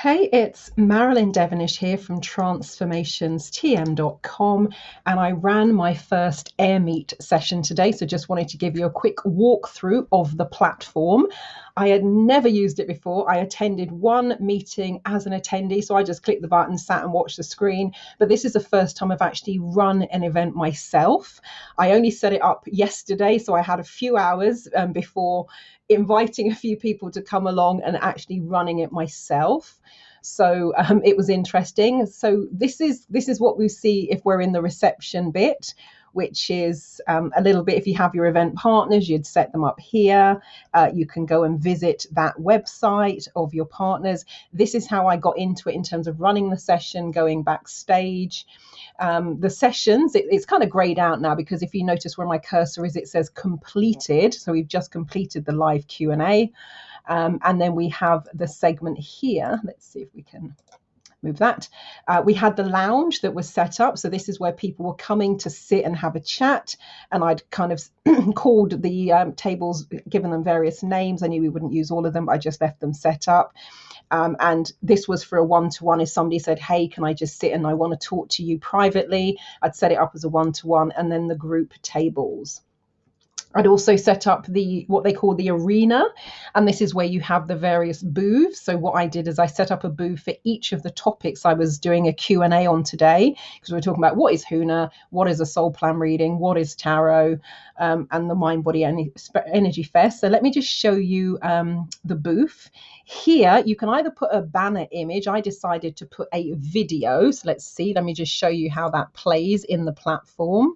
Hey, it's Marilyn Devonish here from transformationstm.com, and I ran my first Airmeet session today, so just wanted to give you a quick walkthrough of the platform. I had never used it before. I attended one meeting as an attendee, so I just clicked the button, sat and watched the screen, but this is the first time I've actually run an event myself. I only set it up yesterday, so I had a few hours before inviting a few people to come along and actually running it myself. So it was interesting. So this is what we see if we're in the reception bit, which is a little bit, if you have your event partners, you'd set them up here. You can go and visit that website of your partners. This is how I got into it in terms of running the session, going backstage. The sessions, it's kind of grayed out now, because if you notice where my cursor is, it says completed. So we've just completed the live Q&A. And then we have the segment here. Let's see if we can move that. We had the lounge that was set up. So this is where people were coming to sit and have a chat. And I'd kind of called the tables, given them various names. I knew we wouldn't use all of them, but I just left them set up. And this was for a one-to-one. If somebody said, hey, can I just sit and I want to talk to you privately, I'd set it up as a one-to-one, and then the group tables. I'd also set up what they call the arena, and this is where you have the various booths. So what I did is I set up a booth for each of the topics I was doing a Q&A on today, because we're talking about what is Huna, what is a soul plan reading, what is tarot, and the Mind Body Energy Fest. So let me just show you the booth. Here you can either put a banner image. I decided to put a video. So let's see, let me just show you how that plays in the platform.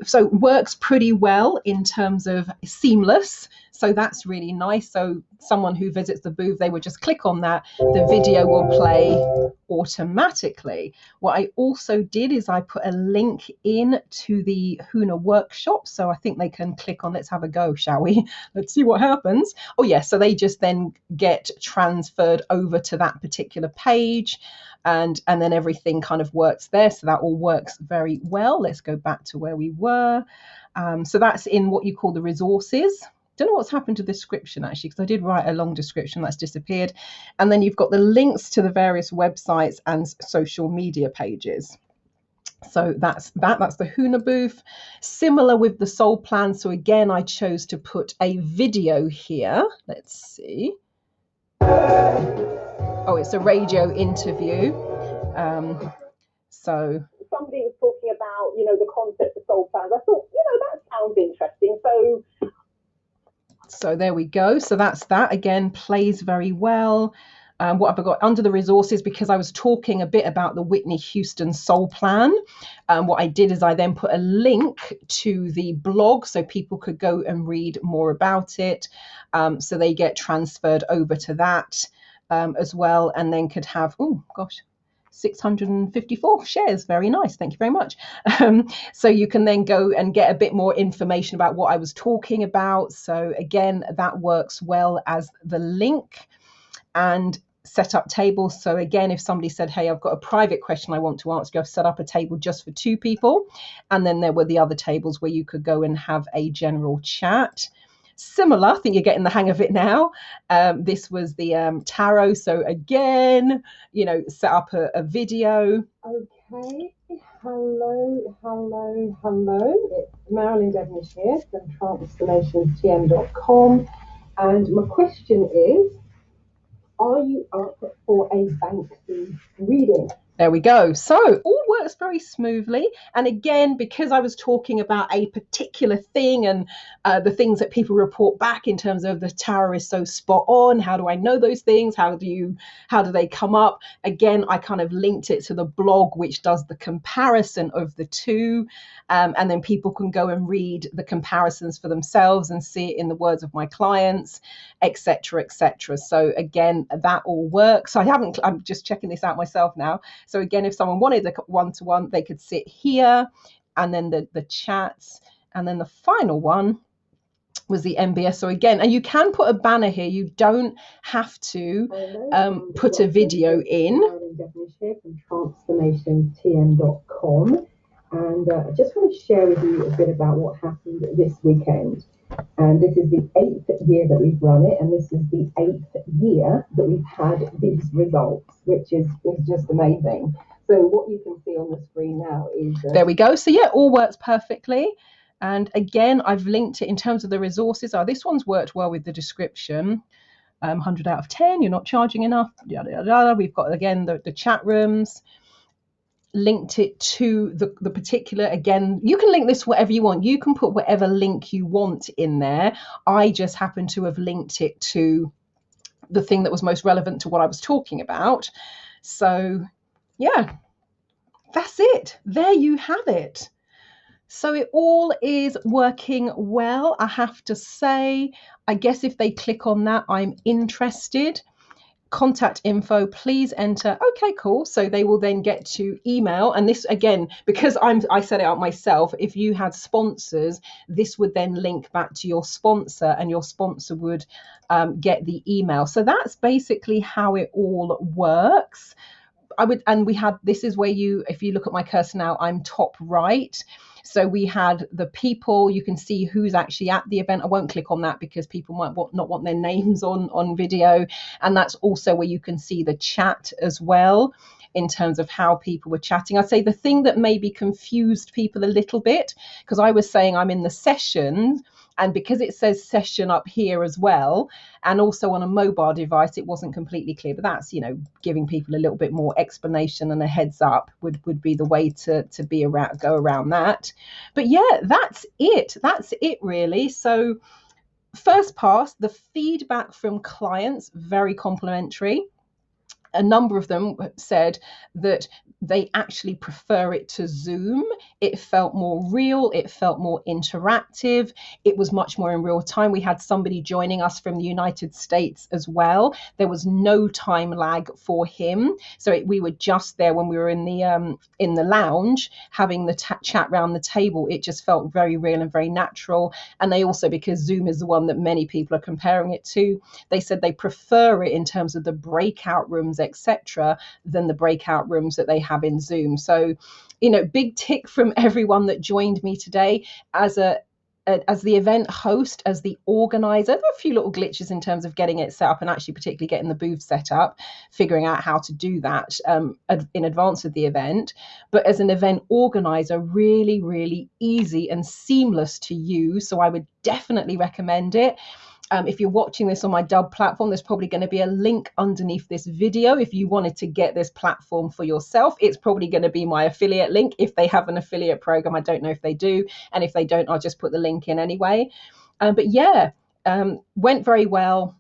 So works pretty well in terms of seamless. So that's really nice. So someone who visits the booth, they would just click on that. The video will play automatically. What I also did is I put a link in to the Huna workshop. So I think they can click on, let's have a go, shall we? Let's see what happens. Oh yeah, so they just then get transferred over to that particular page. And then everything kind of works there. So that all works very well. Let's go back to where we were. So that's in what you call the resources. Don't know what's happened to the description, actually, because I did write a long description that's disappeared. And then you've got the links to the various websites and social media pages. So that's the Huna booth. Similar with the soul plan. So again, I chose to put a video here. Let's see. Oh, it's a radio interview. So somebody was talking about, the concept of soul plans. I thought, that sounds interesting. So there we go. So that's that. Again, plays very well. What have I got under the resources? Because I was talking a bit about the Whitney Houston soul plan. What I did is I then put a link to the blog so people could go and read more about it. So they get transferred over to that as well, and then could have, 654 shares. Very nice. Thank you very much. So you can then go and get a bit more information about what I was talking about. So again, that works well as the link. And set up tables. So again, if somebody said, hey, I've got a private question I want to ask you, I've set up a table just for 2 people. And then there were the other tables where you could go and have a general chat. Similar, I think you're getting the hang of it now. This was the tarot. So again, set up a video. Okay, hello. It's Marilyn Devonish here from transformationstm.com. And my question is, are you up for a Banksy reading? There we go. So all works works very smoothly. And again, because I was talking about a particular thing and the things that people report back in terms of the tower is so spot on, how do I know those things, how do they come up? Again, I kind of linked it to the blog which does the comparison of the two, and then people can go and read the comparisons for themselves and see it in the words of my clients, etc., etc. So again, that all works. I'm just checking this out myself now. So again, if someone wanted a one-to-one, they could sit here, and then the chats, and then the final one was the MBS. So again, and you can put a banner here. You don't have to put a video in. Marilyn Devonish here from transformationstm.com, and I just want to share with you a bit about what happened this weekend. And this is the 8th year that we've run it, and this is the 8th year that we've had these results, which is just amazing. So what you can see on the screen now is... there we go. So yeah, it all works perfectly. And again, I've linked it in terms of the resources. This one's worked well with the description. 100 out of 10, you're not charging enough. Yada, yada, yada. We've got, again, the chat rooms. Linked it to the particular, again, you can link this whatever you want. You can put whatever link you want in there. I just happen to have linked it to the thing that was most relevant to what I was talking about. So yeah, that's it. There you have it. So it all is working well, I have to say. I guess if they click on that, I'm interested. Contact info, please enter. Okay, cool. So they will then get to email. And this, again, because I set it out myself, if you had sponsors, this would then link back to your sponsor, and your sponsor would get the email. So that's basically how it all works. This is where if you look at my cursor now, I'm top right. So we had the people, you can see who's actually at the event. I won't click on that because people might not want their names on video. And that's also where you can see the chat as well, in terms of how people were chatting. I'd say the thing that maybe confused people a little bit, because I was saying I'm in the session, and because it says session up here as well, and also on a mobile device, it wasn't completely clear. But that's, giving people a little bit more explanation and a heads up would be the way to go around that. But yeah, that's it. That's it really. So first pass, the feedback from clients, very complimentary. A number of them said that they actually prefer it to Zoom. It felt more real. It felt more interactive. It was much more in real time. We had somebody joining us from the United States as well. There was no time lag for him. So we were just there when we were in the lounge having the chat round the table. It just felt very real and very natural. And they also, because Zoom is the one that many people are comparing it to, they said they prefer it in terms of the breakout rooms, etc., than the breakout rooms that they have in Zoom. So, big tick from everyone that joined me today. As the event host, as the organizer, there were a few little glitches in terms of getting it set up, and actually particularly getting the booth set up, figuring out how to do that in advance of the event. But as an event organizer, really, really easy and seamless to use. So I would definitely recommend it. If you're watching this on my Dub platform, there's probably going to be a link underneath this video. If you wanted to get this platform for yourself, it's probably going to be my affiliate link. If they have an affiliate program, I don't know if they do. And if they don't, I'll just put the link in anyway. But yeah, went very well.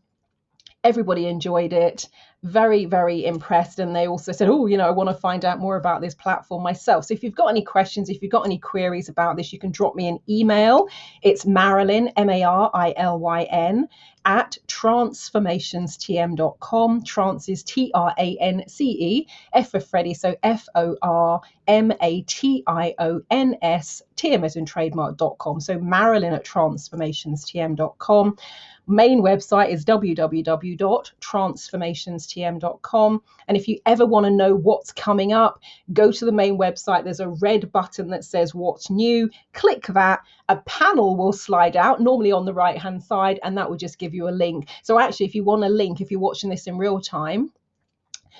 Everybody enjoyed it. Very, very impressed. And they also said, I want to find out more about this platform myself. So if you've got any questions, if you've got any queries about this, you can drop me an email. It's Marilyn, Marilyn, at transformationstm.com. Trance is TRANCE, F for Freddie, so FORMATIONS, TM as in trademark.com. So Marilyn at transformationstm.com. Main website is www.transformationstm.com. And if you ever want to know what's coming up, go to the main website. There's a red button that says what's new. Click that. A panel will slide out, normally on the right hand side, and that will just give you a link. So actually, if you want a link, if you're watching this in real time,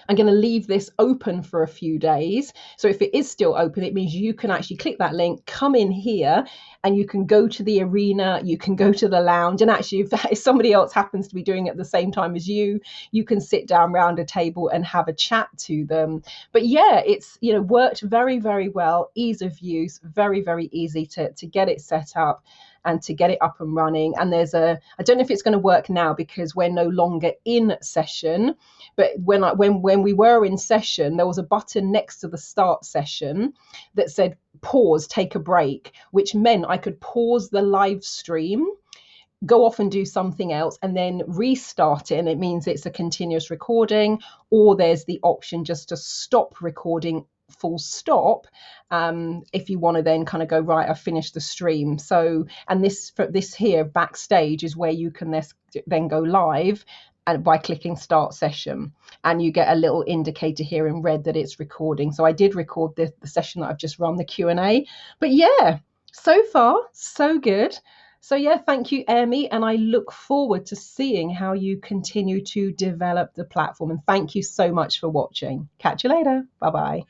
I'm going to leave this open for a few days. So if it is still open, it means you can actually click that link, come in here, and you can go to the arena, you can go to the lounge. And actually, if somebody else happens to be doing it at the same time as you can sit down around a table and have a chat to them. But yeah, it's, worked very, very well. Ease of use, very, very easy to get it set up and to get it up and running. And I don't know if it's going to work now because we're no longer in session, but when we were in session, there was a button next to the start session that said pause, take a break, which meant I could pause the live stream, go off and do something else, and then restart it. And it means it's a continuous recording, or there's the option just to stop recording full stop, if you want to then kind of go, right, I've finished the stream. So, and this here backstage is where you can then go live, and by clicking start session, and you get a little indicator here in red that it's recording. So I did record the session that I've just run, the Q&A. But yeah, so far so good. So yeah, thank you, Airmeet, and I look forward to seeing how you continue to develop the platform. And thank you so much for watching. Catch you later. Bye-bye.